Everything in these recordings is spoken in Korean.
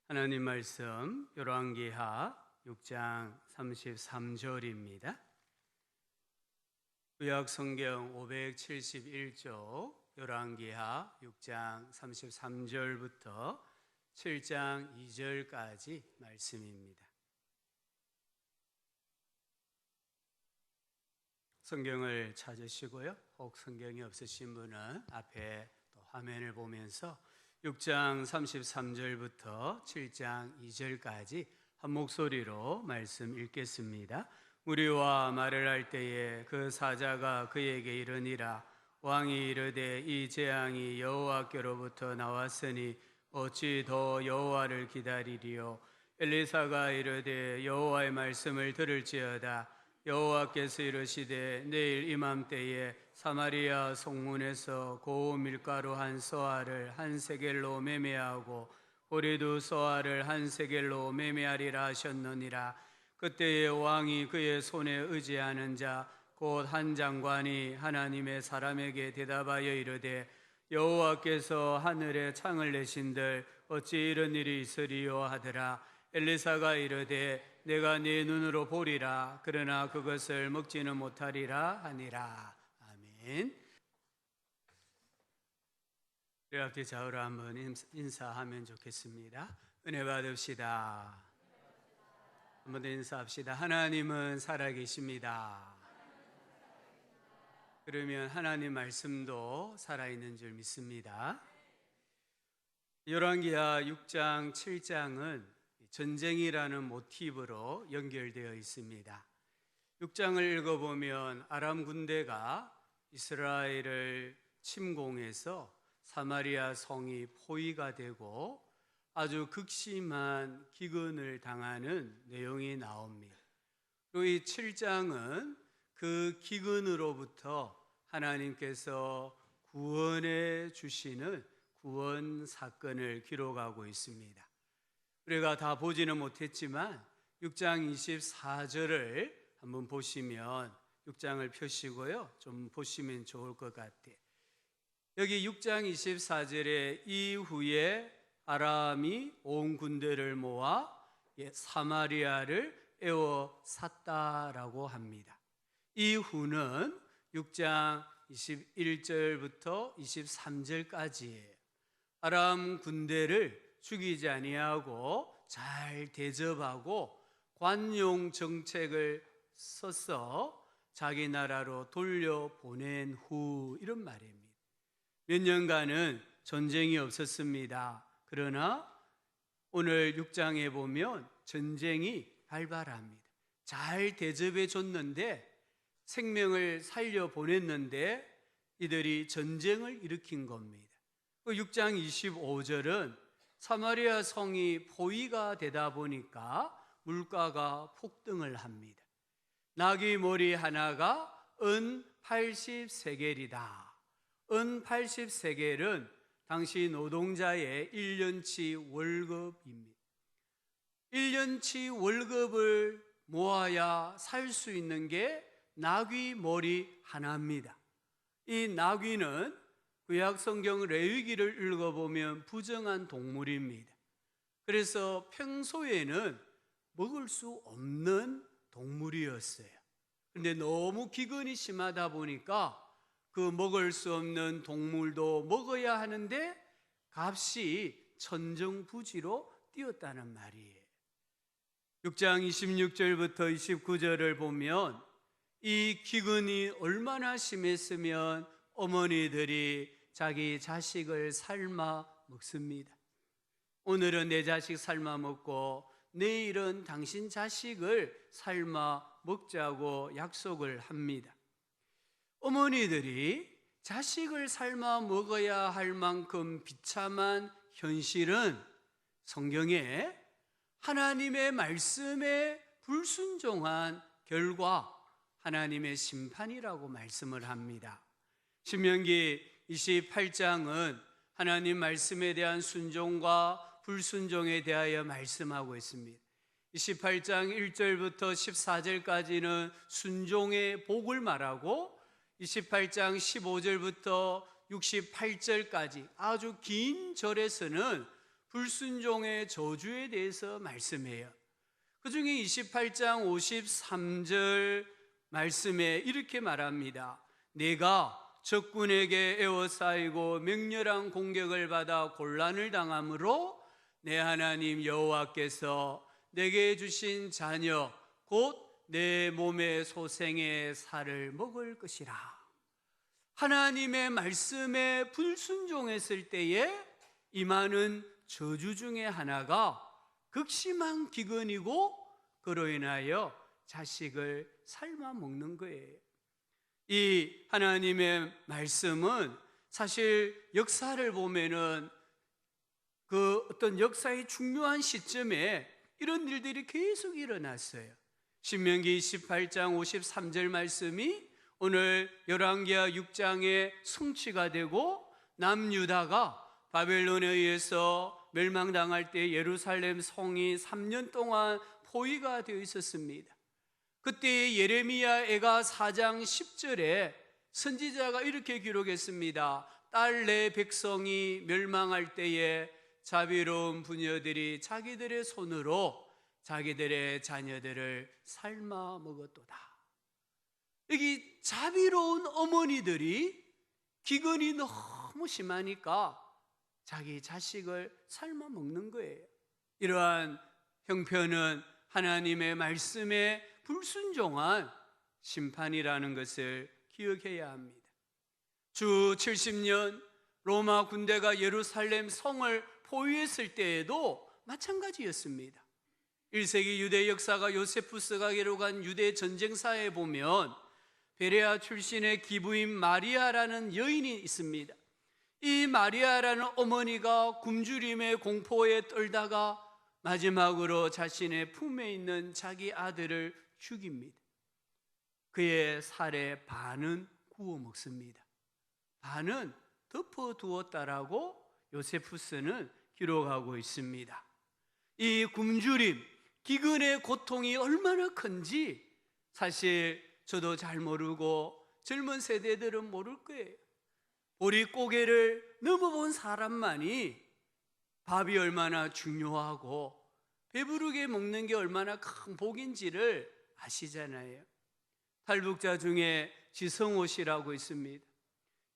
하나님 말씀 열왕기하 6장 33절입니다. 구약 성경 571쪽 열왕기하 6장 33절부터 7장 2절까지 말씀입니다. 성경을 찾으시고요. 혹 성경이 없으신 분은 앞에 또 화면을 보면서 6장 33절부터 7장 2절까지 한 목소리로 말씀 읽겠습니다. 무리와 말을 할 때에 그 사자가 그에게 이르니라. 왕이 이르되 이 재앙이 여호와께로부터 나왔으니 어찌 더 여호와를 기다리리요. 엘리사가 이르되 여호와의 말씀을 들을지어다. 여호와께서 이르시되 내일 이맘때에 사마리아 성문에서 고운 밀가루 한 서아를 한 세겔로 매매하고 보리두 서아를 한 세겔로 매매하리라 하셨느니라. 그때에 왕이 그의 손에 의지하는 자 곧 한 장관이 하나님의 사람에게 대답하여 이르되 여호와께서 하늘에 창을 내신들 어찌 이런 일이 있으리요 하더라. 엘리사가 이르되 내가 네 눈으로 보리라. 그러나 그것을 먹지는 못하리라 하니라. 아멘. 우리 앞뒤 좌우로 한번 인사하면 좋겠습니다. 은혜 받읍시다. 한번 더 인사합시다. 하나님은 살아계십니다. 그러면 하나님 말씀도 살아있는 줄 믿습니다. 열왕기하 6장 7장은 전쟁이라는 모티브로 연결되어 있습니다. 6장을 읽어보면 아람 군대가 이스라엘을 침공해서 사마리아 성이 포위가 되고 아주 극심한 기근을 당하는 내용이 나옵니다. 그리고 이 7장은 그 기근으로부터 하나님께서 구원해 주시는 구원 사건을 기록하고 있습니다. 우리가 다 보지는 못했지만 6장 24절을 한번 보시면 6장을 펴시고요. 좀 보시면 좋을 것 같아요. 여기 6장 24절에 이후에 아람이 온 군대를 모아 사마리아를 에워쌌다라고 합니다. 이후는 6장 21절부터 23절까지예요. 아람 군대를 죽이지 아니하고 잘 대접하고 관용 정책을 써서 자기 나라로 돌려보낸 후 이런 말입니다. 몇 년간은 전쟁이 없었습니다. 그러나 오늘 6장에 보면 전쟁이 발발합니다. 잘 대접해 줬는데 생명을 살려보냈는데 이들이 전쟁을 일으킨 겁니다. 6장 25절은 사마리아 성이 포위가 되다 보니까 물가가 폭등을 합니다. 나귀 머리 하나가 은 80세겔이다. 은 80세겔은 당시 노동자의 1년치 월급입니다. 1년치 월급을 모아야 살 수 있는 게 나귀 머리 하나입니다. 이 나귀는 구약 성경 레위기를 읽어보면 부정한 동물입니다. 그래서 평소에는 먹을 수 없는 동물이었어요. 그런데 너무 기근이 심하다 보니까 그 먹을 수 없는 동물도 먹어야 하는데 값이 천정부지로 뛰었다는 말이에요. 6장 26절부터 29절을 보면 이 기근이 얼마나 심했으면 어머니들이 자기 자식을 삶아 먹습니다. 오늘은 내 자식 삶아 먹고 내일은 당신 자식을 삶아 먹자고 약속을 합니다. 어머니들이 자식을 삶아 먹어야 할 만큼 비참한 현실은 성경에 하나님의 말씀에 불순종한 결과 하나님의 심판이라고 말씀을 합니다. 신명기 28장은 하나님 말씀에 대한 순종과 불순종에 대하여 말씀하고 있습니다. 28장 1절부터 14절까지는 순종의 복을 말하고 28장 15절부터 68절까지 아주 긴 절에서는 불순종의 저주에 대해서 말씀해요. 그 중에 28장 53절 말씀에 이렇게 말합니다. 내가 적군에게 에워싸이고 맹렬한 공격을 받아 곤란을 당함으로 내 하나님 여호와께서 내게 주신 자녀 곧 내 몸의 소생의 살을 먹을 것이라. 하나님의 말씀에 불순종했을 때에 임하는 저주 중에 하나가 극심한 기근이고 그로 인하여 자식을 삶아 먹는 거예요. 이 하나님의 말씀은 사실 역사를 보면은 그 어떤 역사의 중요한 시점에 이런 일들이 계속 일어났어요. 신명기 28장 53절 말씀이 오늘 열왕기하 6장의 성취가 되고 남유다가 바벨론에 의해서 멸망당할 때 예루살렘 성이 3년 동안 포위가 되어 있었습니다. 그때 예레미야애가 4장 10절에 선지자가 이렇게 기록했습니다. 딸 내 백성이 멸망할 때에 자비로운 부녀들이 자기들의 손으로 자기들의 자녀들을 삶아 먹었도다. 여기 자비로운 어머니들이 기근이 너무 심하니까 자기 자식을 삶아 먹는 거예요. 이러한 형편은 하나님의 말씀에 불순종한 심판이라는 것을 기억해야 합니다. 주 70년 로마 군대가 예루살렘 성을 포위했을 때에도 마찬가지였습니다. 1세기 유대 역사가 요세푸스가 기록한 유대 전쟁사에 보면 베레아 출신의 기부인 마리아라는 여인이 있습니다. 이 마리아라는 어머니가 굶주림의 공포에 떨다가 마지막으로 자신의 품에 있는 자기 아들을 죽입니다. 그의 살의 반은 구워 먹습니다. 반은 덮어두었다라고 요세푸스는 기록하고 있습니다. 이 굶주림, 기근의 고통이 얼마나 큰지 사실 저도 잘 모르고 젊은 세대들은 모를 거예요. 보릿고개를 넘어본 사람만이 밥이 얼마나 중요하고 배부르게 먹는 게 얼마나 큰 복인지를 아시잖아요. 탈북자 중에 지성호 씨라고 있습니다.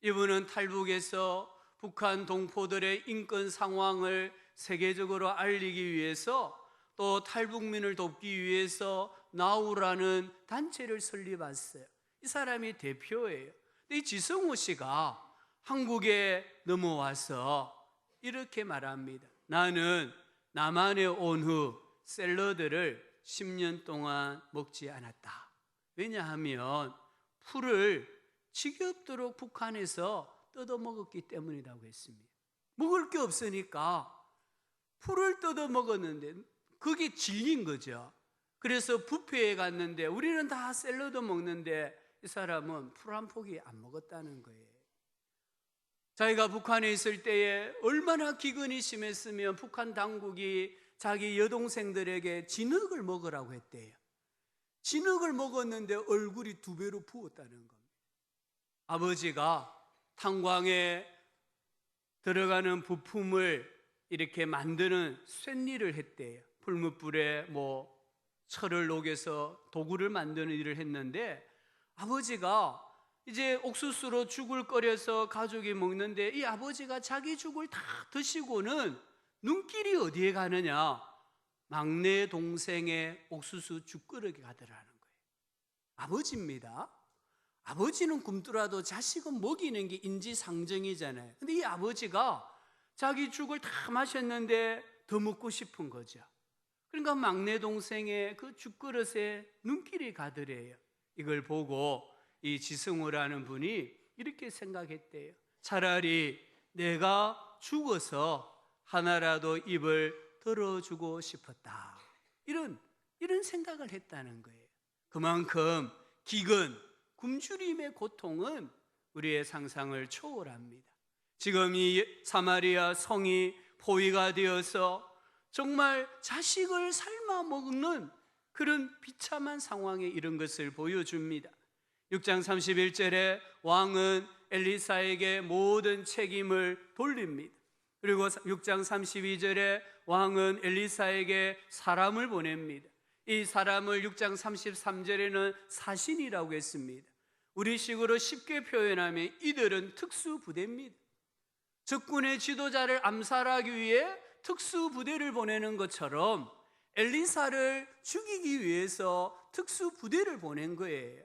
이분은 탈북에서 북한 동포들의 인권 상황을 세계적으로 알리기 위해서 또 탈북민을 돕기 위해서 나우라는 단체를 설립했어요. 이 사람이 대표예요. 근데 이 지성호 씨가 한국에 넘어와서 이렇게 말합니다. 나는 남한에 온 후 샐러드를 10년 동안 먹지 않았다. 왜냐하면 풀을 지겹도록 북한에서 뜯어 먹었기 때문이라고 했습니다. 먹을 게 없으니까 풀을 뜯어 먹었는데 그게 질린 거죠. 그래서 뷔페에 갔는데 우리는 다 샐러드 먹는데 이 사람은 풀 한 포기 안 먹었다는 거예요. 자기가 북한에 있을 때에 얼마나 기근이 심했으면 북한 당국이 자기 여동생들에게 진흙을 먹으라고 했대요. 진흙을 먹었는데 얼굴이 2배로 부었다는 겁니다. 아버지가 탄광에 들어가는 부품을 이렇게 만드는 쇳일을 했대요. 풀무불에 철을 녹여서 도구를 만드는 일을 했는데 아버지가 이제 옥수수로 죽을 끓여서 가족이 먹는데 이 아버지가 자기 죽을 다 드시고는 눈길이 어디에 가느냐? 막내 동생의 옥수수 죽그릇에 가더라는 거예요. 아버지입니다. 아버지는 굶더라도 자식은 먹이는 게 인지상정이잖아요. 근데 이 아버지가 자기 죽을 다 마셨는데 더 먹고 싶은 거죠. 그러니까 막내 동생의 그 죽그릇에 눈길이 가더래요. 이걸 보고 이 지승호라는 분이 이렇게 생각했대요. 차라리 내가 죽어서 하나라도 입을 덜어주고 싶었다. 이런 생각을 했다는 거예요. 그만큼 기근, 굶주림의 고통은 우리의 상상을 초월합니다. 지금 이 사마리아 성이 포위가 되어서 정말 자식을 삶아 먹는 그런 비참한 상황에 이른 것을 보여줍니다. 6장 31절에 왕은 엘리사에게 모든 책임을 돌립니다. 그리고 6장 32절에 왕은 엘리사에게 사람을 보냅니다. 이 사람을 6장 33절에는 사신이라고 했습니다. 우리식으로 쉽게 표현하면 이들은 특수부대입니다. 적군의 지도자를 암살하기 위해 특수부대를 보내는 것처럼 엘리사를 죽이기 위해서 특수부대를 보낸 거예요.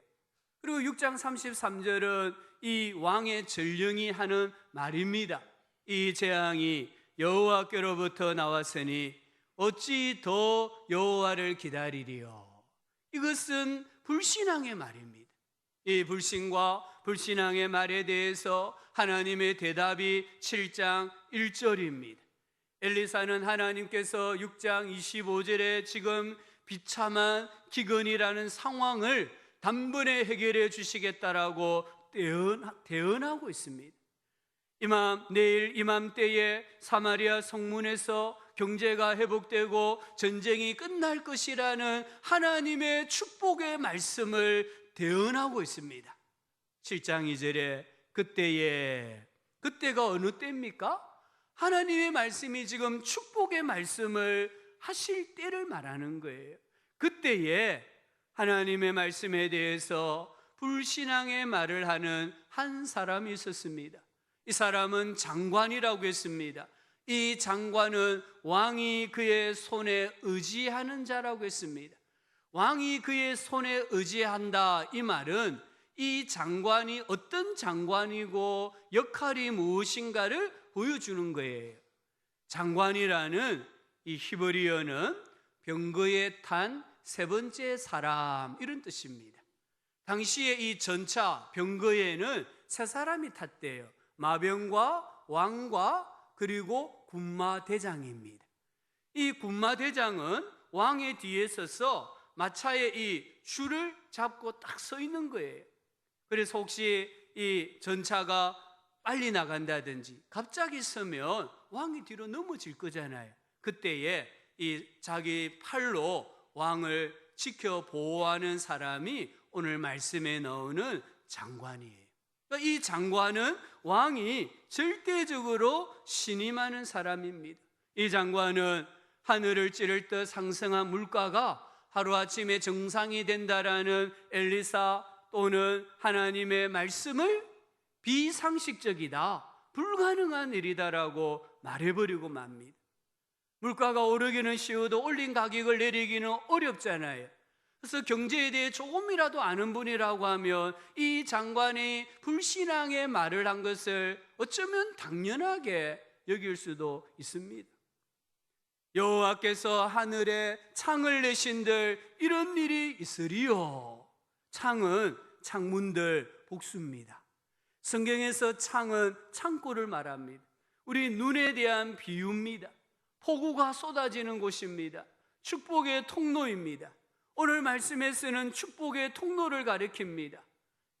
그리고 6장 33절은 이 왕의 전령이 하는 말입니다. 이 재앙이 여호와께로부터 나왔으니 어찌 더 여호와를 기다리리요. 이것은 불신앙의 말입니다. 이 불신과 불신앙의 말에 대해서 하나님의 대답이 7장 1절입니다. 엘리사는 하나님께서 6장 25절에 지금 비참한 기근이라는 상황을 단번에 해결해 주시겠다라고 대언하고 있습니다. 내일 이맘때에 사마리아 성문에서 경제가 회복되고 전쟁이 끝날 것이라는 하나님의 축복의 말씀을 대언하고 있습니다. 7장 2절에 그때가 어느 때입니까? 하나님의 말씀이 지금 축복의 말씀을 하실 때를 말하는 거예요. 그때에 하나님의 말씀에 대해서 불신앙의 말을 하는 한 사람이 있었습니다. 이 사람은 장관이라고 했습니다. 이 장관은 왕이 그의 손에 의지하는 자라고 했습니다. 왕이 그의 손에 의지한다, 이 말은 이 장관이 어떤 장관이고 역할이 무엇인가를 보여주는 거예요. 장관이라는 이 히브리어는 병거에 탄 세 번째 사람, 이런 뜻입니다. 당시에 이 전차 병거에는 세 사람이 탔대요. 마병과 왕과 그리고 군마대장입니다. 이 군마대장은 왕의 뒤에 서서 마차의 이 줄을 잡고 딱 서 있는 거예요. 그래서 혹시 이 전차가 빨리 나간다든지 갑자기 서면 왕이 뒤로 넘어질 거잖아요. 그때에 이 자기 팔로 왕을 지켜 보호하는 사람이 오늘 말씀에 나오는 장관이에요. 그러니까 이 장관은 왕이 절대적으로 신임하는 사람입니다. 이 장관은 하늘을 찌를 듯 상승한 물가가 하루아침에 정상이 된다라는 엘리사 또는 하나님의 말씀을 비상식적이다, 불가능한 일이다라고 말해버리고 맙니다. 물가가 오르기는 쉬워도 올린 가격을 내리기는 어렵잖아요. 그래서 경제에 대해 조금이라도 아는 분이라고 하면 이 장관이 불신앙의 말을 한 것을 어쩌면 당연하게 여길 수도 있습니다. 여호와께서 하늘에 창을 내신들 이런 일이 있으리요. 창은 창문들 복수입니다. 성경에서 창은 창고를 말합니다. 우리 눈에 대한 비유입니다. 폭우가 쏟아지는 곳입니다. 축복의 통로입니다. 오늘 말씀에 쓰는 축복의 통로를 가리킵니다.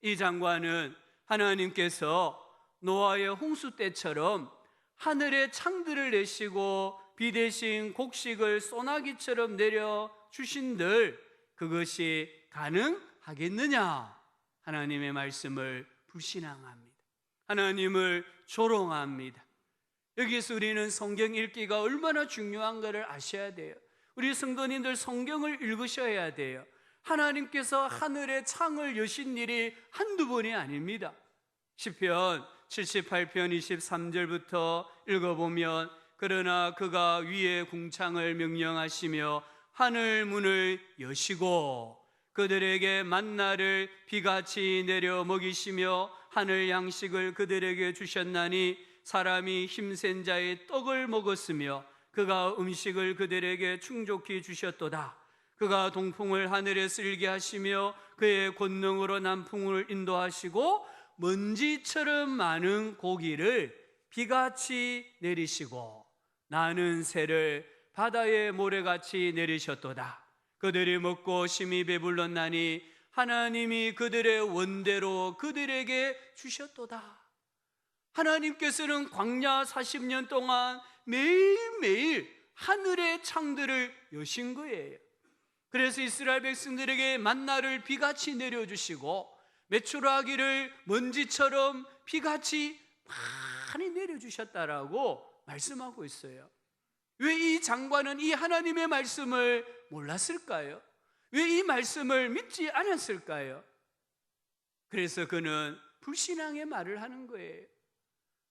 이 장관은 하나님께서 노아의 홍수 때처럼 하늘의 창들을 내시고 비 대신 곡식을 소나기처럼 내려주신들 그것이 가능하겠느냐? 하나님의 말씀을 불신앙합니다. 하나님을 조롱합니다. 여기서 우리는 성경 읽기가 얼마나 중요한가를 아셔야 돼요. 우리 성도님들 성경을 읽으셔야 돼요. 하나님께서 하늘의 창을 여신 일이 한두 번이 아닙니다. 시편 78편 23절부터 읽어보면 그러나 그가 위에 궁창을 명령하시며 하늘 문을 여시고 그들에게 만나를 비같이 내려 먹이시며 하늘 양식을 그들에게 주셨나니 사람이 힘센 자의 떡을 먹었으며 그가 음식을 그들에게 충족히 주셨도다. 그가 동풍을 하늘에 쓸게 하시며 그의 권능으로 남풍을 인도하시고 먼지처럼 많은 고기를 비같이 내리시고 나는 새를 바다의 모래같이 내리셨도다. 그들이 먹고 심히 배불렀나니 하나님이 그들의 원대로 그들에게 주셨도다. 하나님께서는 광야 40년 동안 매일매일 하늘의 창들을 여신 거예요. 그래서 이스라엘 백성들에게 만나를 비같이 내려주시고 메추라기를 먼지처럼 비같이 많이 내려주셨다라고 말씀하고 있어요. 왜 이 장관은 이 하나님의 말씀을 몰랐을까요? 왜 이 말씀을 믿지 않았을까요? 그래서 그는 불신앙의 말을 하는 거예요.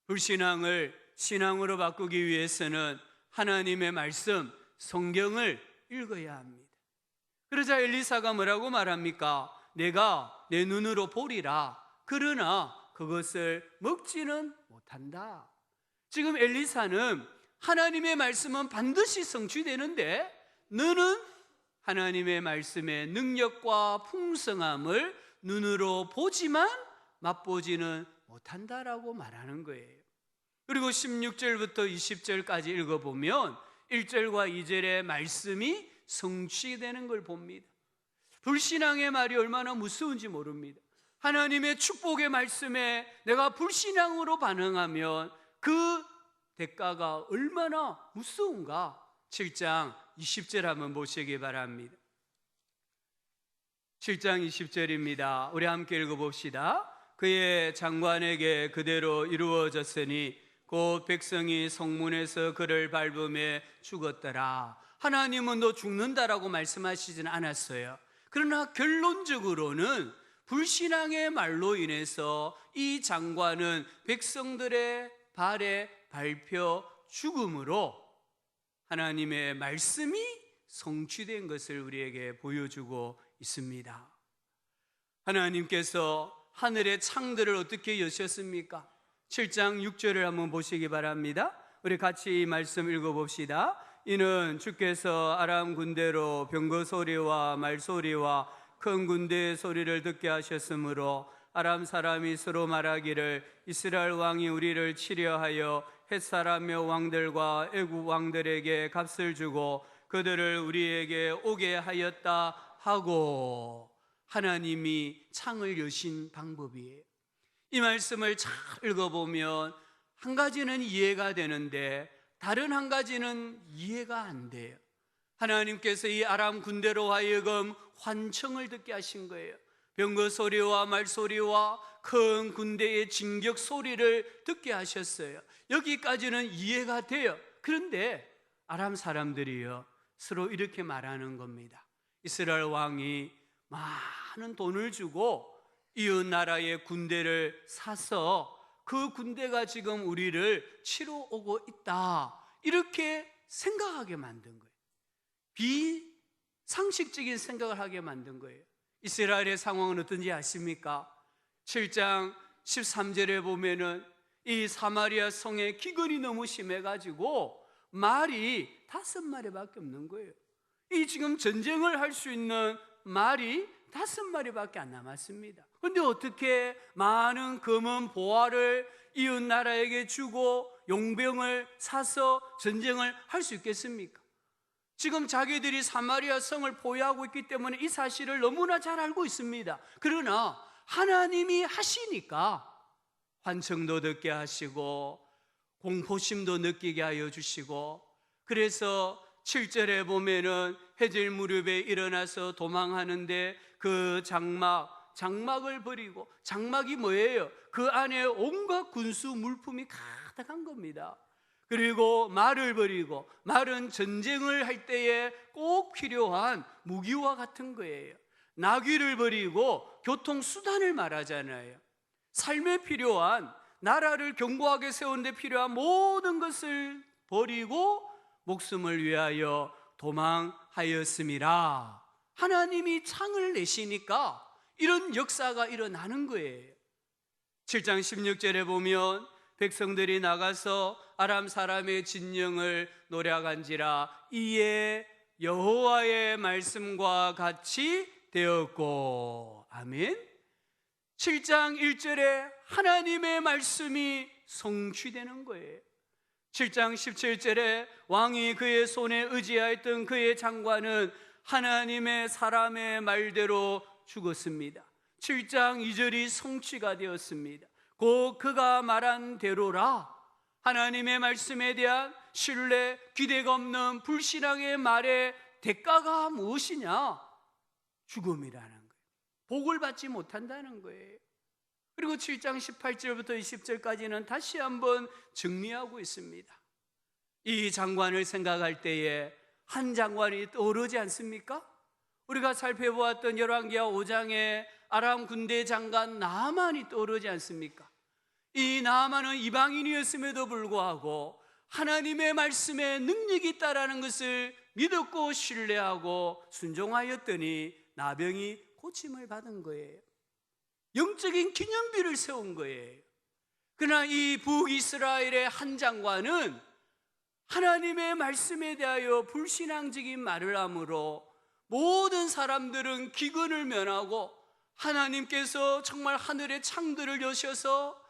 불신앙을 신앙으로 바꾸기 위해서는 하나님의 말씀, 성경을 읽어야 합니다. 그러자 엘리사가 뭐라고 말합니까? 내가 내 눈으로 보리라. 그러나 그것을 먹지는 못한다. 지금 엘리사는 하나님의 말씀은 반드시 성취되는데 너는 하나님의 말씀의 능력과 풍성함을 눈으로 보지만 맛보지는 못한다라고 말하는 거예요. 그리고 16절부터 20절까지 읽어보면 1절과 2절의 말씀이 성취되는 걸 봅니다. 불신앙의 말이 얼마나 무서운지 모릅니다. 하나님의 축복의 말씀에 내가 불신앙으로 반응하면 그 대가가 얼마나 무서운가. 7장 20절 한번 보시기 바랍니다. 7장 20절입니다. 우리 함께 읽어봅시다. 그의 장관에게 그대로 이루어졌으니 곧 백성이 성문에서 그를 밟음에 죽었더라. 하나님은 너 죽는다라고 말씀하시지는 않았어요. 그러나 결론적으로는 불신앙의 말로 인해서 이 장관은 백성들의 발에 밟혀 죽음으로 하나님의 말씀이 성취된 것을 우리에게 보여주고 있습니다. 하나님께서 하늘의 창들을 어떻게 여셨습니까? 7장 6절을 한번 보시기 바랍니다. 우리 같이 이 말씀 읽어봅시다. 이는 주께서 아람 군대로 병거 소리와 말소리와 큰 군대의 소리를 듣게 하셨으므로 아람 사람이 서로 말하기를 이스라엘 왕이 우리를 치려하여 헷사람의 왕들과 애국 왕들에게 값을 주고 그들을 우리에게 오게 하였다 하고, 하나님이 창을 여신 방법이에요. 이 말씀을 잘 읽어보면 한 가지는 이해가 되는데 다른 한 가지는 이해가 안 돼요. 하나님께서 이 아람 군대로 하여금 환청을 듣게 하신 거예요. 병거 소리와 말소리와 큰 군대의 진격 소리를 듣게 하셨어요. 여기까지는 이해가 돼요. 그런데 아람 사람들이요, 서로 이렇게 말하는 겁니다. 이스라엘 왕이 많은 돈을 주고 이웃 나라의 군대를 사서 그 군대가 지금 우리를 치러 오고 있다, 이렇게 생각하게 만든 거예요. 비상식적인 생각을 하게 만든 거예요. 이스라엘의 상황은 어떤지 아십니까? 7장 13절에 보면은 이 사마리아 성의 기근이 너무 심해가지고 말이 5마리밖에 없는 거예요. 이 지금 전쟁을 할 수 있는 말이 5마리밖에 안 남았습니다. 그런데 어떻게 많은 금은 보화를 이웃 나라에게 주고 용병을 사서 전쟁을 할 수 있겠습니까? 지금 자기들이 사마리아 성을 포위하고 있기 때문에 이 사실을 너무나 잘 알고 있습니다. 그러나 하나님이 하시니까 환청도 듣게 하시고 공포심도 느끼게 하여 주시고, 그래서 7절에 보면은 해질 무렵에 일어나서 도망하는데 그 장막을 버리고, 장막이 뭐예요? 그 안에 온갖 군수 물품이 가득한 겁니다. 그리고 말을 버리고, 말은 전쟁을 할 때에 꼭 필요한 무기와 같은 거예요. 나귀를 버리고 교통수단을 말하잖아요. 삶에 필요한, 나라를 견고하게 세우는 데 필요한 모든 것을 버리고 목숨을 위하여 도망하였음이라. 하나님이 창을 내시니까 이런 역사가 일어나는 거예요. 7장 16절에 보면 백성들이 나가서 아람 사람의 진영을 노략한지라 이에 여호와의 말씀과 같이 되었고. 아멘. 7장 1절에 하나님의 말씀이 성취되는 거예요. 7장 17절에 왕이 그의 손에 의지하였던 그의 장관은 하나님의 사람의 말대로 죽었습니다. 7장 2절이 성취가 되었습니다. 곧 그가 말한 대로라. 하나님의 말씀에 대한 신뢰, 기대가 없는 불신앙의 말의 대가가 무엇이냐? 죽음이라는 거예요. 복을 받지 못한다는 거예요. 그리고 7장 18절부터 20절까지는 다시 한번 정리하고 있습니다. 이 장관을 생각할 때에 한 장관이 떠오르지 않습니까? 우리가 살펴보았던 열왕기하 5장에 아람 군대 장관 나아만이 떠오르지 않습니까? 이 나아만은 이방인이었음에도 불구하고 하나님의 말씀에 능력이 있다라는 것을 믿었고 신뢰하고 순종하였더니 나병이 고침을 받은 거예요. 영적인 기념비를 세운 거예요. 그러나 이 북이스라엘의 한 장관은 하나님의 말씀에 대하여 불신앙적인 말을 하므로 모든 사람들은 기근을 면하고 하나님께서 정말 하늘의 창들을 여셔서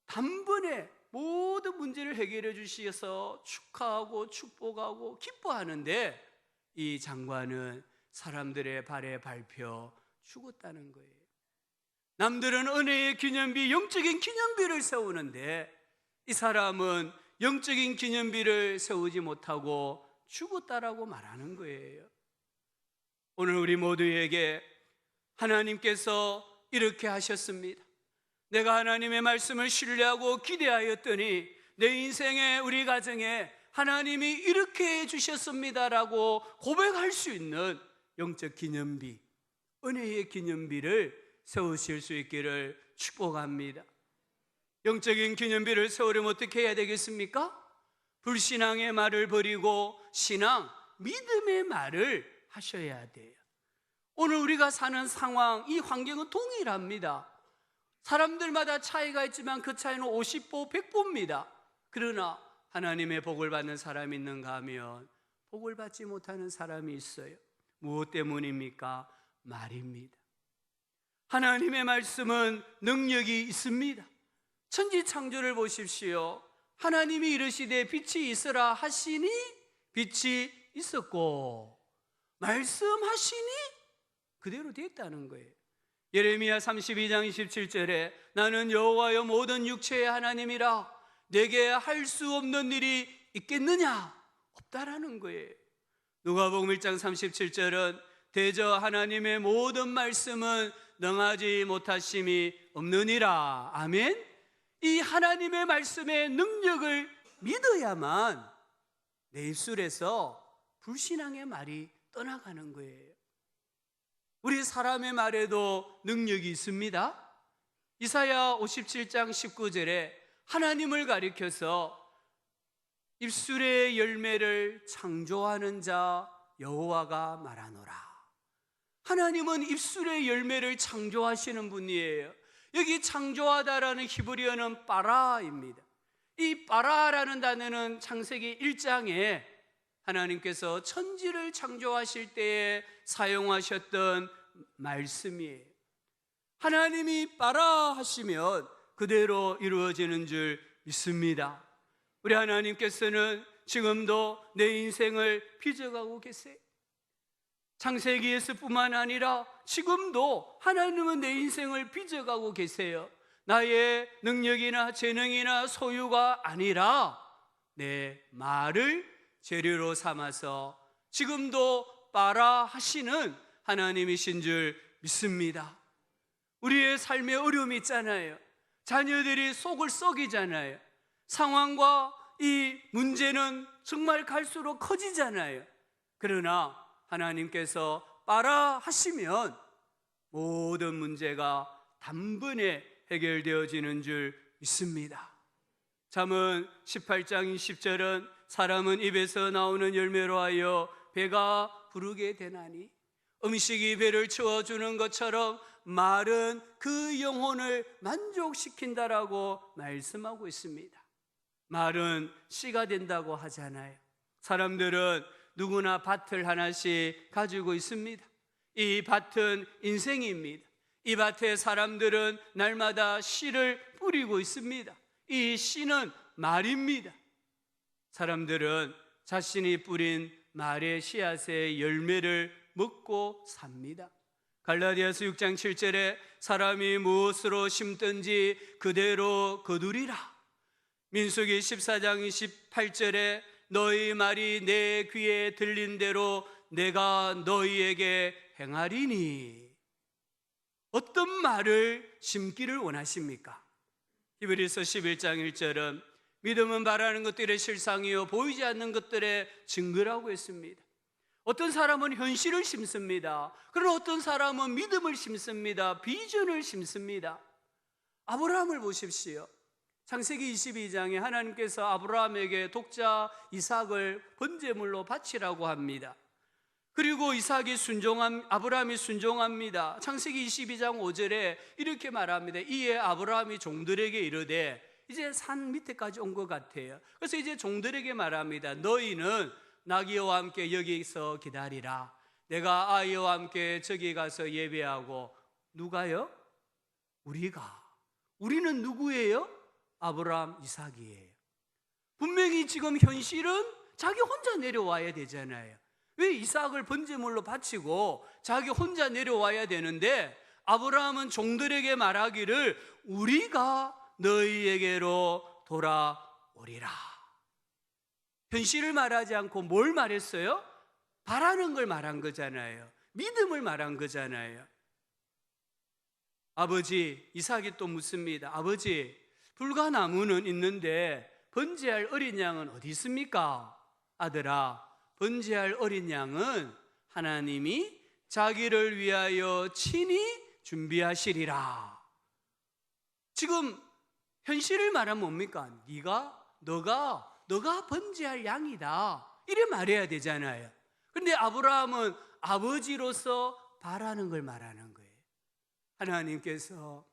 단번에 모든 문제를 해결해 주셔서 축하하고 축복하고 기뻐하는데 이 장관은 사람들의 발에 밟혀 죽었다는 거예요. 남들은 은혜의 기념비, 영적인 기념비를 세우는데 이 사람은 영적인 기념비를 세우지 못하고 죽었다라고 말하는 거예요. 오늘 우리 모두에게 하나님께서 이렇게 하셨습니다. 내가 하나님의 말씀을 신뢰하고 기대하였더니 내 인생에, 우리 가정에 하나님이 이렇게 해주셨습니다라고 고백할 수 있는 영적 기념비, 은혜의 기념비를 세우실 수 있기를 축복합니다. 영적인 기념비를 세우려면 어떻게 해야 되겠습니까? 불신앙의 말을 버리고 신앙, 믿음의 말을 하셔야 돼요. 오늘 우리가 사는 상황, 이 환경은 동일합니다. 사람들마다 차이가 있지만 그 차이는 50보, 100보입니다. 그러나 하나님의 복을 받는 사람이 있는가 하면 복을 받지 못하는 사람이 있어요. 무엇 때문입니까? 말입니다. 하나님의 말씀은 능력이 있습니다. 천지창조를 보십시오. 하나님이 이르시되 빛이 있으라 하시니 빛이 있었고 말씀하시니 그대로 됐다는 거예요. 예레미야 32장 27절에 나는 여호와여 모든 육체의 하나님이라 내게 할 수 없는 일이 있겠느냐? 없다라는 거예요. 누가복음 1장 37절은 대저 하나님의 모든 말씀은 능하지 못하심이 없느니라. 아멘. 이 하나님의 말씀의 능력을 믿어야만 내 입술에서 불신앙의 말이 떠나가는 거예요. 우리 사람의 말에도 능력이 있습니다. 이사야 57장 19절에 하나님을 가리켜서 입술의 열매를 창조하는 자 여호와가 말하노라. 하나님은 입술의 열매를 창조하시는 분이에요. 여기 창조하다라는 히브리어는 빠라입니다. 이 빠라라는 단어는 창세기 1장에 하나님께서 천지를 창조하실 때에 사용하셨던 말씀이에요. 하나님이 빠라 하시면 그대로 이루어지는 줄 믿습니다. 우리 하나님께서는 지금도 내 인생을 빚어가고 계세요. 창세기에서뿐만 아니라 지금도 하나님은 내 인생을 빚어가고 계세요. 나의 능력이나 재능이나 소유가 아니라 내 말을 재료로 삼아서 지금도 빠라 하시는 하나님이신 줄 믿습니다. 우리의 삶에 어려움이 있잖아요. 자녀들이 속을 썩이잖아요. 상황과 이 문제는 정말 갈수록 커지잖아요. 그러나 하나님께서 빠라 하시면 모든 문제가 단번에 해결되어지는 줄 믿습니다. 잠언 18장 20절은 사람은 입에서 나오는 열매로 하여 배가 부르게 되나니 음식이 배를 채워주는 것처럼 말은 그 영혼을 만족시킨다라고 말씀하고 있습니다. 말은 씨가 된다고 하잖아요. 사람들은 누구나 밭을 하나씩 가지고 있습니다. 이 밭은 인생입니다. 이 밭에 사람들은 날마다 씨를 뿌리고 있습니다. 이 씨는 말입니다. 사람들은 자신이 뿌린 말의 씨앗의 열매를 먹고 삽니다. 갈라디아서 6장 7절에 사람이 무엇으로 심든지 그대로 거두리라. 민수기 14장 28절에 너희 말이 내 귀에 들린 대로 내가 너희에게 행하리니. 어떤 말을 심기를 원하십니까? 히브리서 11장 1절은 믿음은 바라는 것들의 실상이요 보이지 않는 것들의 증거라고 했습니다. 어떤 사람은 현실을 심습니다. 그러나 어떤 사람은 믿음을 심습니다. 비전을 심습니다. 아브라함을 보십시오. 창세기 22장에 하나님께서 아브라함에게 독자 이삭을 번제물로 바치라고 합니다. 그리고 아브라함이 순종합니다. 창세기 22장 5절에 이렇게 말합니다. 이에 아브라함이 종들에게 이르되, 이제 산 밑에까지 온 것 같아요. 그래서 이제 종들에게 말합니다. 너희는 나귀와 함께 여기서 기다리라. 내가 아이와 함께 저기 가서 예배하고. 누가요? 우리는 누구예요? 아브라함, 이삭이에요. 분명히 지금 현실은 자기 혼자 내려와야 되잖아요. 왜 이삭을 번제물로 바치고 자기 혼자 내려와야 되는데, 아브라함은 종들에게 말하기를 우리가 너희에게로 돌아오리라. 현실을 말하지 않고 뭘 말했어요? 바라는 걸 말한 거잖아요. 믿음을 말한 거잖아요. 아버지, 이삭이 또 묻습니다. 아버지, 불과 나무는 있는데 번제할 어린 양은 어디 있습니까? 아들아, 번제할 어린 양은 하나님이 자기를 위하여 친히 준비하시리라. 지금 현실을 말하면 뭡니까? 너가 번제할 양이다, 이래 말해야 되잖아요. 그런데 아브라함은 아버지로서 바라는 걸 말하는 거예요. 하나님께서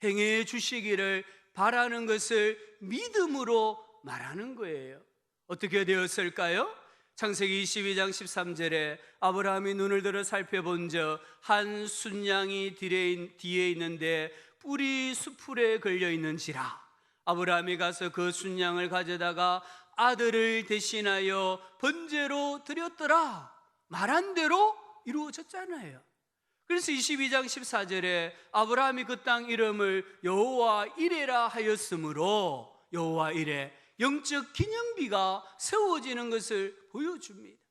행해 주시기를 바라는 것을 믿음으로 말하는 거예요. 어떻게 되었을까요? 창세기 22장 13절에 아브라함이 눈을 들어 살펴본즉 한 순양이 뒤에 있는데 뿔이 수풀에 걸려 있는지라. 아브라함이 가서 그 순양을 가져다가 아들을 대신하여 번제로 드렸더라. 말한 대로 이루어졌잖아요. 그래서 22장 14절에 아브라함이 그 땅 이름을 여호와 이레라 하였으므로, 여호와 이레, 영적 기념비가 세워지는 것을 보여줍니다.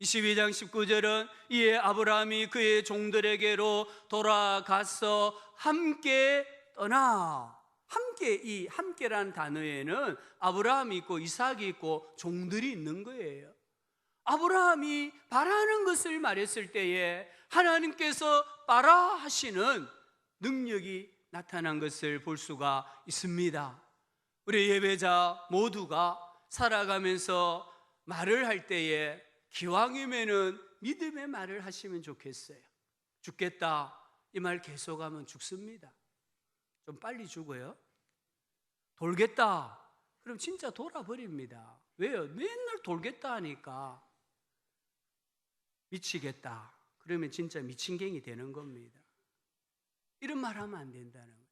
22장 19절은 이에 아브라함이 그의 종들에게로 돌아가서 함께 떠나. 함께, 이 함께라는 단어에는 아브라함이 있고 이삭이 있고 종들이 있는 거예요. 아브라함이 바라는 것을 말했을 때에 하나님께서 바라 하시는 능력이 나타난 것을 볼 수가 있습니다. 우리 예배자 모두가 살아가면서 말을 할 때에 기왕이면은 믿음의 말을 하시면 좋겠어요. 죽겠다, 이 말 계속하면 죽습니다. 좀 빨리 죽어요. 돌겠다, 그럼 진짜 돌아버립니다. 왜요? 맨날 돌겠다 하니까. 미치겠다, 그러면 진짜 미친갱이 되는 겁니다. 이런 말 하면 안 된다는 거예요.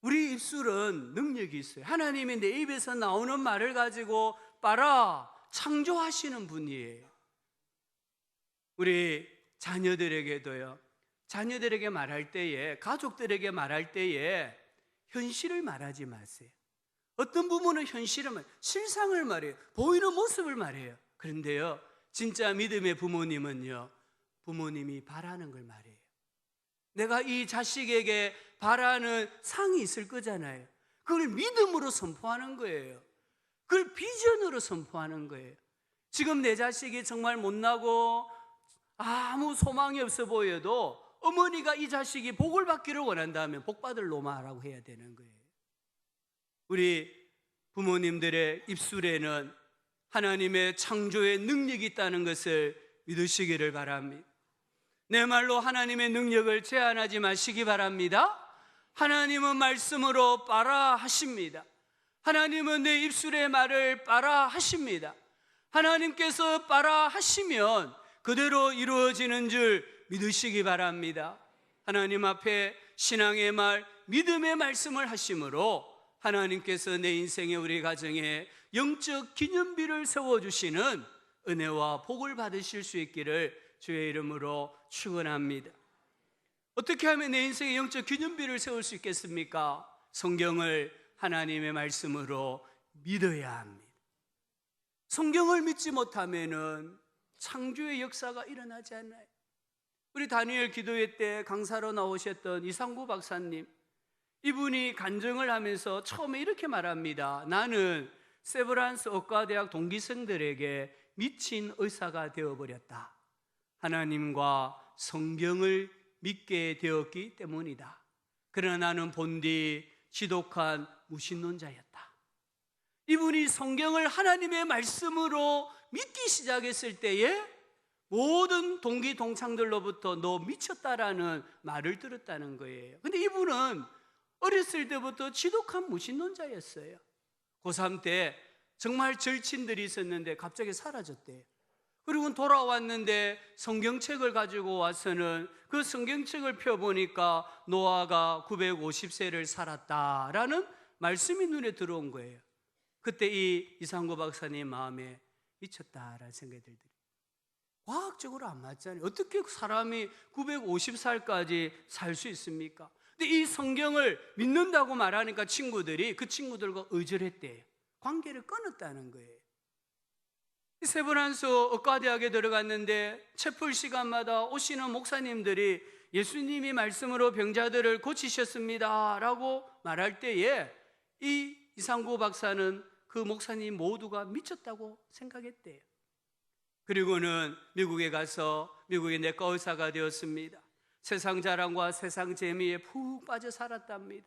우리 입술은 능력이 있어요. 하나님이 내 입에서 나오는 말을 가지고 빨아 창조하시는 분이에요. 우리 자녀들에게도요, 자녀들에게 말할 때에, 가족들에게 말할 때에 현실을 말하지 마세요. 어떤 부분은 현실을 말해요. 실상을 말해요. 보이는 모습을 말해요. 그런데요, 진짜 믿음의 부모님은요, 부모님이 바라는 걸 말해요. 내가 이 자식에게 바라는 상이 있을 거잖아요. 그걸 믿음으로 선포하는 거예요. 그걸 비전으로 선포하는 거예요. 지금 내 자식이 정말 못나고 아무 소망이 없어 보여도 어머니가 이 자식이 복을 받기를 원한다면 복 받을 놈아라고 해야 되는 거예요. 우리 부모님들의 입술에는 하나님의 창조의 능력이 있다는 것을 믿으시기를 바랍니다. 내 말로 하나님의 능력을 제한하지 마시기 바랍니다. 하나님은 말씀으로 빨아 하십니다. 하나님은 내 입술의 말을 빨아 하십니다. 하나님께서 빨아 하시면 그대로 이루어지는 줄 믿으시기 바랍니다. 하나님 앞에 신앙의 말, 믿음의 말씀을 하심으로 하나님께서 내 인생에, 우리 가정에 영적 기념비를 세워주시는 은혜와 복을 받으실 수 있기를 주의 이름으로 축원합니다. 어떻게 하면 내 인생에 영적 기념비를 세울 수 있겠습니까? 성경을 하나님의 말씀으로 믿어야 합니다. 성경을 믿지 못하면은 창조의 역사가 일어나지 않아요. 우리 다니엘 기도회 때 강사로 나오셨던 이상구 박사님, 이분이 간증을 하면서 처음에 이렇게 말합니다. 나는 세브란스 의과대학 동기생들에게 미친 의사가 되어버렸다. 하나님과 성경을 믿게 되었기 때문이다. 그러나 나는 본디 지독한 무신론자였다. 이분이 성경을 하나님의 말씀으로 믿기 시작했을 때에 모든 동기 동창들로부터 너 미쳤다라는 말을 들었다는 거예요. 근데 이분은 어렸을 때부터 지독한 무신론자였어요. 고3 때 정말 절친들이 있었는데 갑자기 사라졌대요. 그리고 돌아왔는데 성경책을 가지고 와서는 그 성경책을 펴보니까 노아가 950세를 살았다라는 말씀이 눈에 들어온 거예요. 그때 이 이상구 박사님 마음에 미쳤다라는 생각이 들더래요. 과학적으로 안 맞잖아요. 어떻게 사람이 950살까지 살 수 있습니까? 근데 이 성경을 믿는다고 말하니까 친구들이 그 친구들과 의절했대요. 관계를 끊었다는 거예요. 세브란스 의과대학에 들어갔는데 채플 시간마다 오시는 목사님들이 예수님이 말씀으로 병자들을 고치셨습니다 라고 말할 때에 이 이상구 박사는 그 목사님 모두가 미쳤다고 생각했대요. 그리고는 미국에 가서 미국의 내과 의사가 되었습니다. 세상 자랑과 세상 재미에 푹 빠져 살았답니다.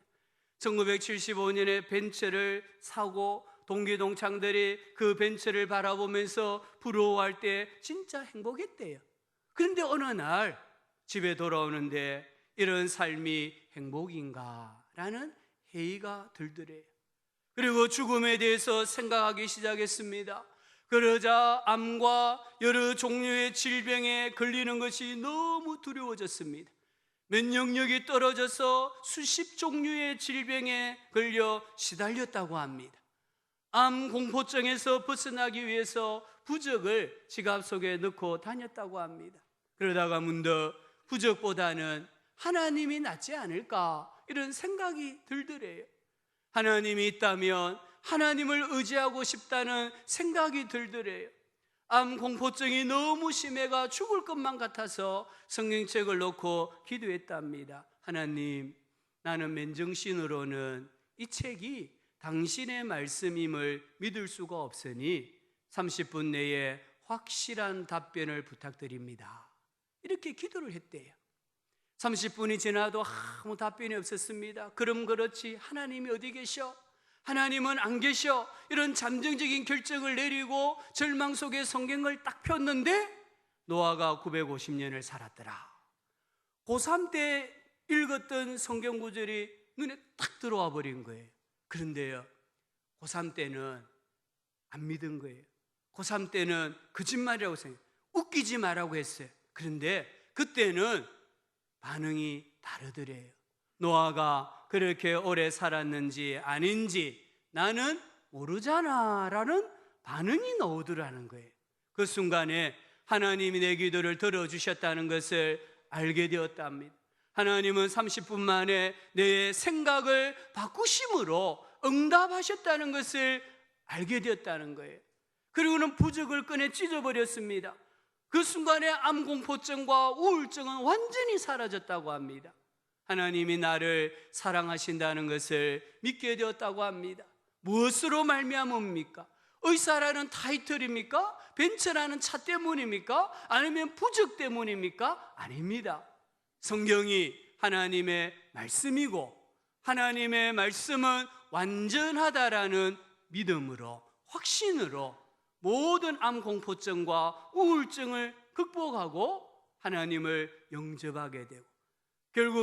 1975년에 벤츠를 사고 동기 동창들이 그 벤츠를 바라보면서 부러워할 때 진짜 행복했대요. 그런데 어느 날 집에 돌아오는데 이런 삶이 행복인가? 라는 회의가 들더래요. 그리고 죽음에 대해서 생각하기 시작했습니다. 그러자 암과 여러 종류의 질병에 걸리는 것이 너무 두려워졌습니다. 면역력이 떨어져서 수십 종류의 질병에 걸려 시달렸다고 합니다. 암 공포증에서 벗어나기 위해서 부적을 지갑 속에 넣고 다녔다고 합니다. 그러다가 문득 부적보다는 하나님이 낫지 않을까 이런 생각이 들더래요. 하나님이 있다면 하나님을 의지하고 싶다는 생각이 들더래요. 암 공포증이 너무 심해가 죽을 것만 같아서 성경책을 놓고 기도했답니다. 하나님, 나는 맨정신으로는 이 책이 당신의 말씀임을 믿을 수가 없으니 30분 내에 확실한 답변을 부탁드립니다. 이렇게 기도를 했대요. 30분이 지나도 아무 답변이 없었습니다. 그럼 그렇지, 하나님이 어디 계셔? 하나님은 안 계셔. 이런 잠정적인 결정을 내리고 절망 속에 성경을 딱 폈는데 노아가 950년을 살았더라. 고3 때 읽었던 성경 구절이 눈에 딱 들어와 버린 거예요. 그런데요, 고3 때는 안 믿은 거예요. 고3 때는 거짓말이라고 생각해요. 웃기지 말라고 했어요. 그런데 그때는 반응이 다르더래요. 노아가 그렇게 오래 살았는지 아닌지 나는 모르잖아 라는 반응이 나오더라는 거예요. 그 순간에 하나님이 내 기도를 들어주셨다는 것을 알게 되었답니다. 하나님은 30분 만에 내 생각을 바꾸심으로 응답하셨다는 것을 알게 되었다는 거예요. 그리고는 부적을 꺼내 찢어버렸습니다. 그 순간에 암공포증과 우울증은 완전히 사라졌다고 합니다. 하나님이 나를 사랑하신다는 것을 믿게 되었다고 합니다. 무엇으로 말미암습니까? 의사라는 타이틀입니까? 벤츠라는 차 때문입니까? 아니면 부적 때문입니까? 아닙니다. 성경이 하나님의 말씀이고 하나님의 말씀은 완전하다라는 믿음으로, 확신으로 모든 암공포증과 우울증을 극복하고 하나님을 영접하게 되고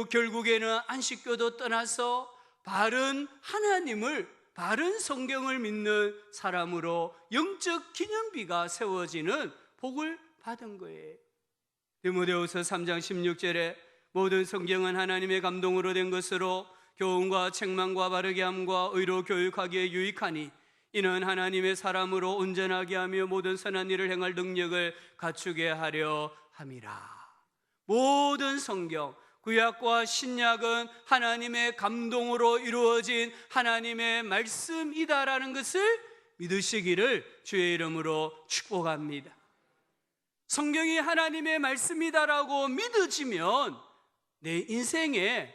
결국에는 안식교도 떠나서 바른 하나님을, 바른 성경을 믿는 사람으로 영적 기념비가 세워지는 복을 받은 거예요. 디모데후서 3장 16절에 모든 성경은 하나님의 감동으로 된 것으로 교훈과 책망과 바르게 함과 의로 교육하기에 유익하니 이는 하나님의 사람으로 온전하게 하며 모든 선한 일을 행할 능력을 갖추게 하려 함이라. 모든 성경, 구약과 신약은 하나님의 감동으로 이루어진 하나님의 말씀이다라는 것을 믿으시기를 주의 이름으로 축복합니다. 성경이 하나님의 말씀이다라고 믿어지면 내 인생에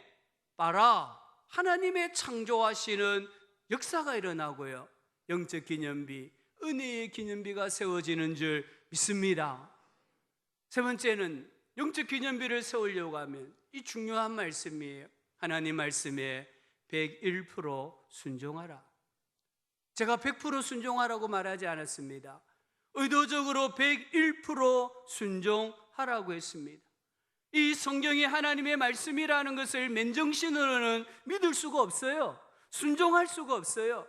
봐라, 하나님의 창조하시는 역사가 일어나고요, 영적 기념비, 은혜의 기념비가 세워지는 줄 믿습니다. 세 번째는 영적 기념비를 세우려고 하면 이 중요한 말씀이에요. 하나님 말씀에 101% 순종하라. 제가 100% 순종하라고 말하지 않았습니다. 의도적으로 101% 순종하라고 했습니다. 이 성경이 하나님의 말씀이라는 것을 맨정신으로는 믿을 수가 없어요. 순종할 수가 없어요.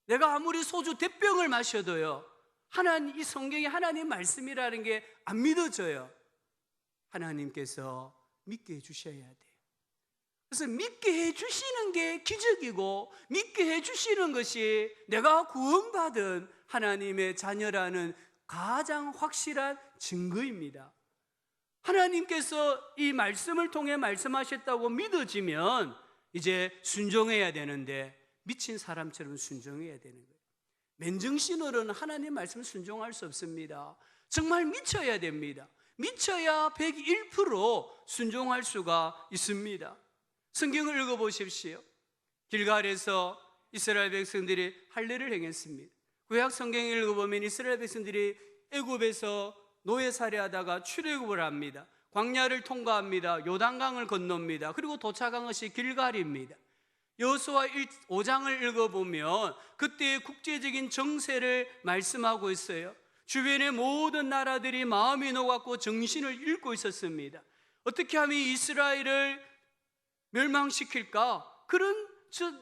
내가 아무리 소주 대병을 마셔도요, 이 성경이 하나님 말씀이라는 게 안 믿어져요. 하나님께서 믿게 해주셔야 돼요. 그래서 믿게 해주시는 게 기적이고, 믿게 해주시는 것이 내가 구원받은 하나님의 자녀라는 가장 확실한 증거입니다. 하나님께서 이 말씀을 통해 말씀하셨다고 믿어지면 이제 순종해야 되는데, 미친 사람처럼 순종해야 되는 거예요. 맨정신으로는 하나님 말씀을 순종할 수 없습니다. 정말 미쳐야 됩니다. 미쳐야 101% 순종할 수가 있습니다. 성경을 읽어보십시오. 길갈에서 이스라엘 백성들이 할례를 행했습니다. 구약 성경을 읽어보면 이스라엘 백성들이 애굽에서 노예살이하다가 출애굽을 합니다. 광야를 통과합니다. 요단강을 건넙니다. 그리고 도착한 것이 길갈입니다. 여호수아 5장을 읽어보면 그때의 국제적인 정세를 말씀하고 있어요. 주변의 모든 나라들이 마음이 녹았고 정신을 잃고 있었습니다. 어떻게 하면 이스라엘을 멸망시킬까? 그런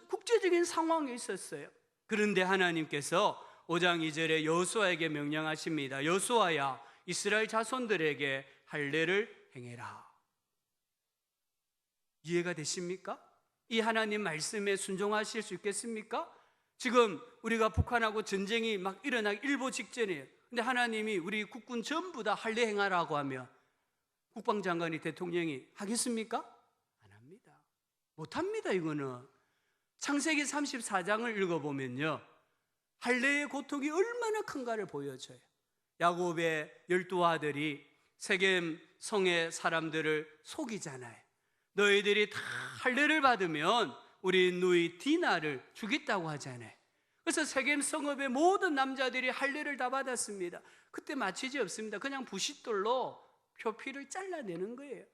국제적인 상황에 있었어요. 그런데 하나님께서 5장 2절에 여호수아에게 명령하십니다. 여호수아야, 이스라엘 자손들에게 할례를 행해라. 이해가 되십니까? 이 하나님 말씀에 순종하실 수 있겠습니까? 지금 우리가 북한하고 전쟁이 막 일어나기 일보 직전이에요. 근데 하나님이 우리 국군 전부 다 할례 행하라고 하면 국방장관이, 대통령이 하겠습니까? 안 합니다. 못합니다. 이거는 창세기 34장을 읽어보면요, 할례의 고통이 얼마나 큰가를 보여줘요. 야곱의 12아들이 세겜 성의 사람들을 속이잖아요. 너희들이 다 할례를 받으면 우리 누이 디나를 주겠다고 하잖아요. 그래서 세겜 성읍의 모든 남자들이 할례를 다 받았습니다. 그때 마취지 없습니다. 그냥 부싯돌로 표피를 잘라내는 거예요.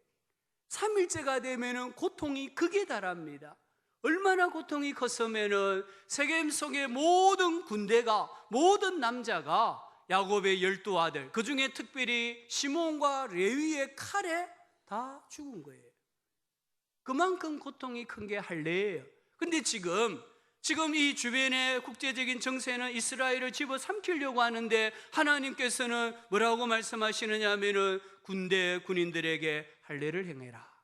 3일째가 되면은 고통이 극에 달합니다. 얼마나 고통이 컸으면은 세겜 성의 모든 군대가, 모든 남자가 야곱의 12아들, 그 중에 특별히 시몬과 레위의 칼에 다 죽은 거예요. 그만큼 고통이 큰 게 할례예요. 근데 지금 이 주변의 국제적인 정세는 이스라엘을 집어삼키려고 하는데 하나님께서는 뭐라고 말씀하시느냐 하면은 군인들에게 할례를 행해라.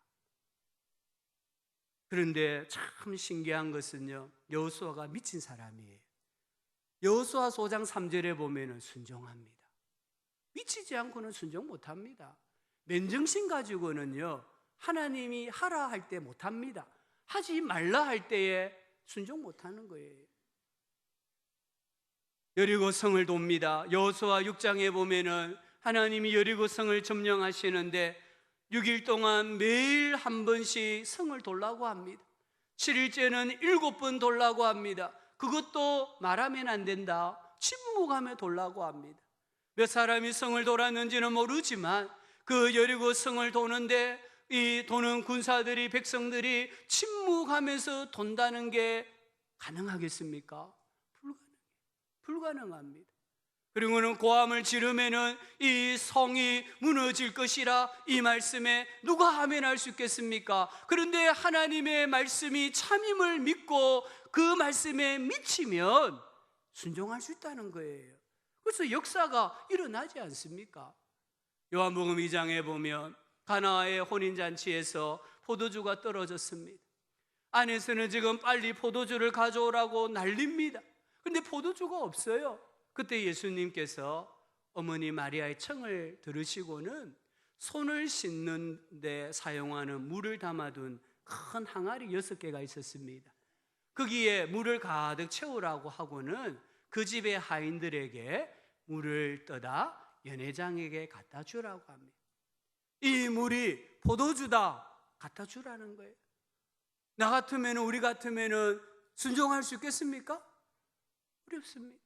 그런데 참 신기한 것은요, 여호수아가 미친 사람이에요. 여호수아 5장 3절에 보면은 순종합니다. 미치지 않고는 순종 못합니다. 맨정신 가지고는요, 하나님이 하라 할 때 못합니다. 하지 말라 할 때에 순종 못하는 거예요. 여리고 성을 돕니다. 여호수아 6장에 보면은 하나님이 여리고 성을 점령하시는데 6일 동안 매일 한 번씩 성을 돌라고 합니다. 7일째는 7번 돌라고 합니다. 그것도 말하면 안 된다. 침묵하며 돌라고 합니다. 몇 사람이 성을 돌았는지는 모르지만 그 여리고 성을 도는데 이 도는 군사들이, 백성들이 침묵하면서 돈다는 게 가능하겠습니까? 불가능합니다. 그리고는 고함을 지르면은 이 성이 무너질 것이라, 이 말씀에 누가 아멘할 수 있겠습니까? 그런데 하나님의 말씀이 참임을 믿고 그 말씀에 미치면 순종할 수 있다는 거예요. 그래서 역사가 일어나지 않습니까? 요한복음 2장에 보면 가나의 혼인잔치에서 포도주가 떨어졌습니다. 안에서는 지금 빨리 포도주를 가져오라고 난립니다. 근데 포도주가 없어요. 그때 예수님께서 어머니 마리아의 청을 들으시고는 손을 씻는 데 사용하는 물을 담아둔 큰 항아리 6개가 있었습니다. 거기에 물을 가득 채우라고 하고는 그 집의 하인들에게 물을 떠다 연회장에게 갖다 주라고 합니다. 이 물이 포도주다, 갖다 주라는 거예요. 나 같으면, 우리 같으면 순종할 수 있겠습니까? 어렵습니다.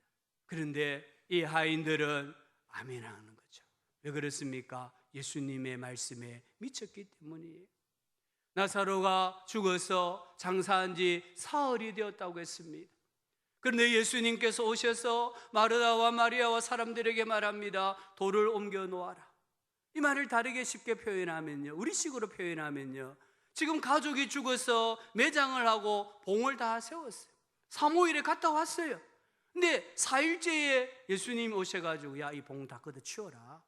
그런데 이 하인들은 아멘하는 거죠. 왜 그렇습니까? 예수님의 말씀에 미쳤기 때문이에요. 나사로가 죽어서 장사한 지 사흘이 되었다고 했습니다. 그런데 예수님께서 오셔서 마르다와 마리아와 사람들에게 말합니다. 돌을 옮겨 놓아라. 이 말을 다르게 쉽게 표현하면요, 우리식으로 표현하면요, 지금 가족이 죽어서 매장을 하고 봉을 다 세웠어요. 사모일에 갔다 왔어요. 근데 4일째에 예수님 오셔가지고 야, 이 봉 다 걷어 치워라.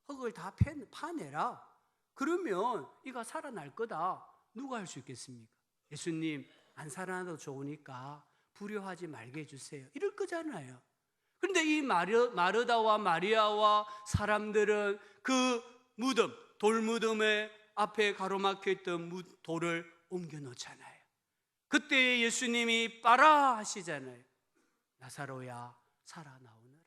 흙을 다 파내라. 그러면 이가 살아날 거다. 누가 할 수 있겠습니까? 예수님, 안 살아나도 좋으니까 불효하지 말게 해주세요. 이럴 거잖아요. 그런데 이 마르다와 마리아와 사람들은 그 무덤, 돌무덤에 앞에 가로막혀 있던 돌을 옮겨 놓잖아요. 그때 예수님이 빠라 하시잖아요. 나사로야, 살아나오너라.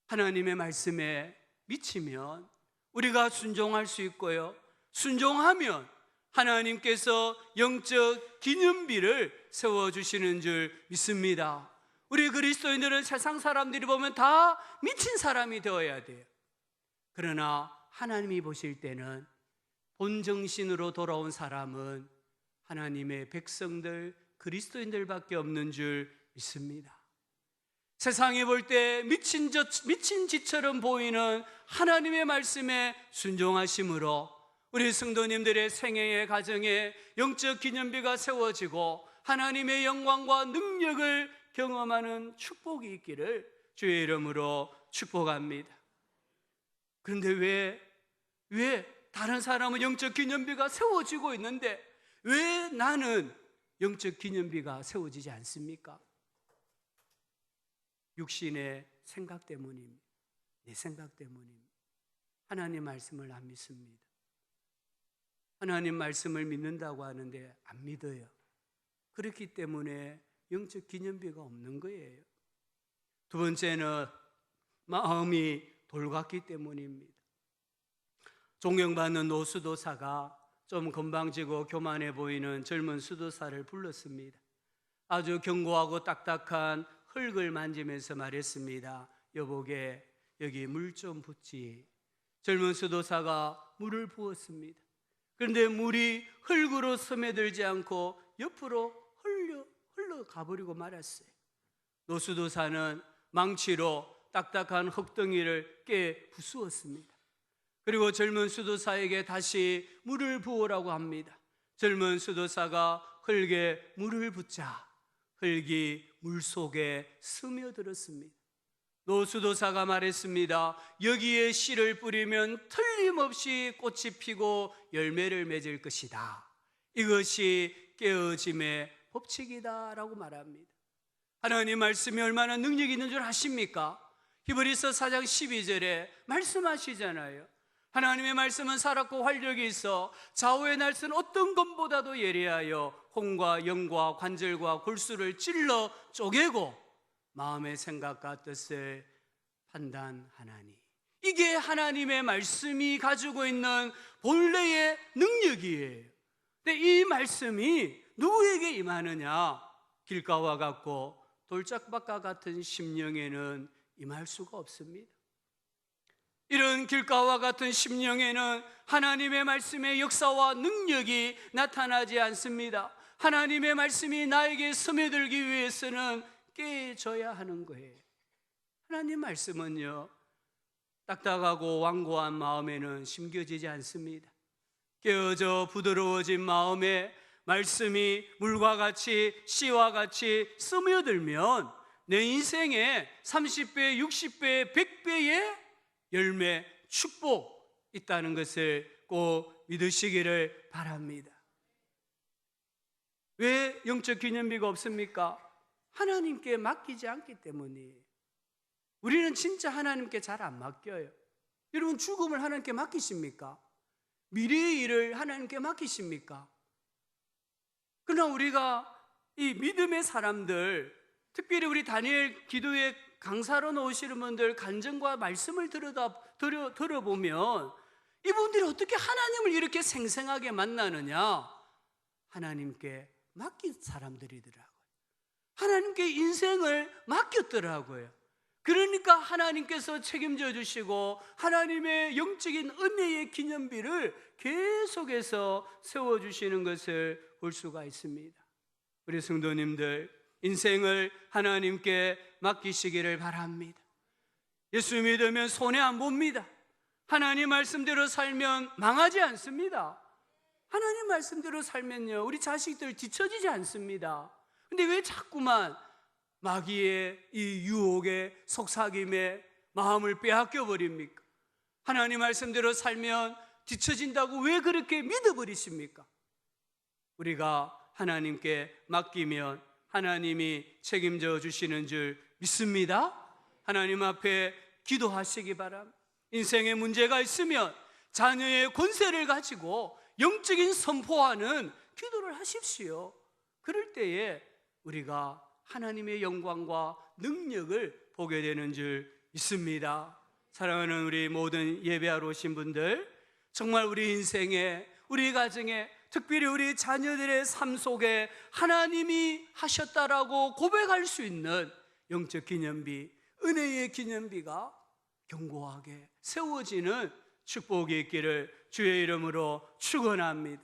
하나님의 말씀에 미치면 우리가 순종할 수 있고요, 순종하면 하나님께서 영적 기념비를 세워주시는 줄 믿습니다. 우리 그리스도인들은 세상 사람들이 보면 다 미친 사람이 되어야 돼요. 그러나 하나님이 보실 때는 본정신으로 돌아온 사람은 하나님의 백성들, 그리스도인들밖에 없는 줄 믿습니다. 세상이 볼 때 미친 짓처럼 보이는 하나님의 말씀에 순종하심으로 우리 성도님들의 생애의 가정에 영적 기념비가 세워지고 하나님의 영광과 능력을 경험하는 축복이 있기를 주의 이름으로 축복합니다. 그런데 왜 다른 사람은 영적 기념비가 세워지고 있는데 왜 나는 영적 기념비가 세워지지 않습니까? 육신의 생각 때문입니다. 내 생각 때문입니다. 하나님 말씀을 안 믿습니다. 하나님 말씀을 믿는다고 하는데 안 믿어요. 그렇기 때문에 영적 기념비가 없는 거예요. 두 번째는 마음이 돌같기 때문입니다. 존경받는 노수도사가 좀 건방지고 교만해 보이는 젊은 수도사를 불렀습니다. 아주 견고하고 딱딱한 흙을 만지면서 말했습니다. 여보게, 여기 물 좀 붓지. 젊은 수도사가 물을 부었습니다. 그런데 물이 흙으로 스며들지 않고 옆으로 흘러 가버리고 말았어요. 노수도사는 망치로 딱딱한 흙덩이를 깨 부수었습니다. 그리고 젊은 수도사에게 다시 물을 부으라고 합니다. 젊은 수도사가 흙에 물을 붓자 흙이 물 속에 스며들었습니다. 노수도사가 말했습니다. 여기에 씨를 뿌리면 틀림없이 꽃이 피고 열매를 맺을 것이다. 이것이 깨어짐의 법칙이다 라고 말합니다. 하나님 말씀이 얼마나 능력이 있는 줄 아십니까? 히브리서 4장 12절에 말씀하시잖아요. 하나님의 말씀은 살았고 활력이 있어 좌우의 날선 어떤 것보다도 예리하여 혼과 영과 관절과 골수를 찔러 쪼개고 마음의 생각과 뜻을 판단하나니. 이게 하나님의 말씀이 가지고 있는 본래의 능력이에요. 근데 이 말씀이 누구에게 임하느냐? 길가와 같고 돌짝밭과 같은 심령에는 임할 수가 없습니다. 이런 길가와 같은 심령에는 하나님의 말씀의 역사와 능력이 나타나지 않습니다. 하나님의 말씀이 나에게 스며들기 위해서는 깨져야 하는 거예요. 하나님 말씀은요, 딱딱하고 완고한 마음에는 심겨지지 않습니다. 깨어져 부드러워진 마음에 말씀이 물과 같이 씨와 같이 스며들면 내 인생에 30배, 60배, 100배의 열매, 축복 있다는 것을 꼭 믿으시기를 바랍니다. 왜 영적 기념비가 없습니까? 하나님께 맡기지 않기 때문이에요. 우리는 진짜 하나님께 잘 안 맡겨요. 여러분, 죽음을 하나님께 맡기십니까? 미래의 일을 하나님께 맡기십니까? 그러나 우리가 이 믿음의 사람들, 특별히 우리 다니엘 기도회 강사로 나오시는 분들 간증과 말씀을 들어보면 이분들이 어떻게 하나님을 이렇게 생생하게 만나느냐? 하나님께 맡긴 사람들이더라고요. 하나님께 인생을 맡겼더라고요. 그러니까 하나님께서 책임져 주시고 하나님의 영적인 은혜의 기념비를 계속해서 세워주시는 것을 볼 수가 있습니다. 우리 성도님들, 인생을 하나님께 맡기시기를 바랍니다. 예수 믿으면 손해 안 봅니다. 하나님 말씀대로 살면 망하지 않습니다. 하나님 말씀대로 살면요, 우리 자식들 뒤처지지 않습니다. 근데 왜 자꾸만 마귀의 이 유혹에 속삭임에 마음을 빼앗겨 버립니까? 하나님 말씀대로 살면 뒤처진다고 왜 그렇게 믿어버리십니까? 우리가 하나님께 맡기면 하나님이 책임져 주시는 줄 믿습니다. 하나님 앞에 기도하시기 바랍니다. 인생에 문제가 있으면 자녀의 권세를 가지고 영적인 선포하는 기도를 하십시오. 그럴 때에 우리가 하나님의 영광과 능력을 보게 되는 줄 믿습니다. 사랑하는 우리 모든 예배하러 오신 분들, 정말 우리 인생에, 우리 가정에, 특별히 우리 자녀들의 삶 속에 하나님이 하셨다라고 고백할 수 있는 영적 기념비, 은혜의 기념비가 견고하게 세워지는 축복이 있기를 주의 이름으로 축원합니다.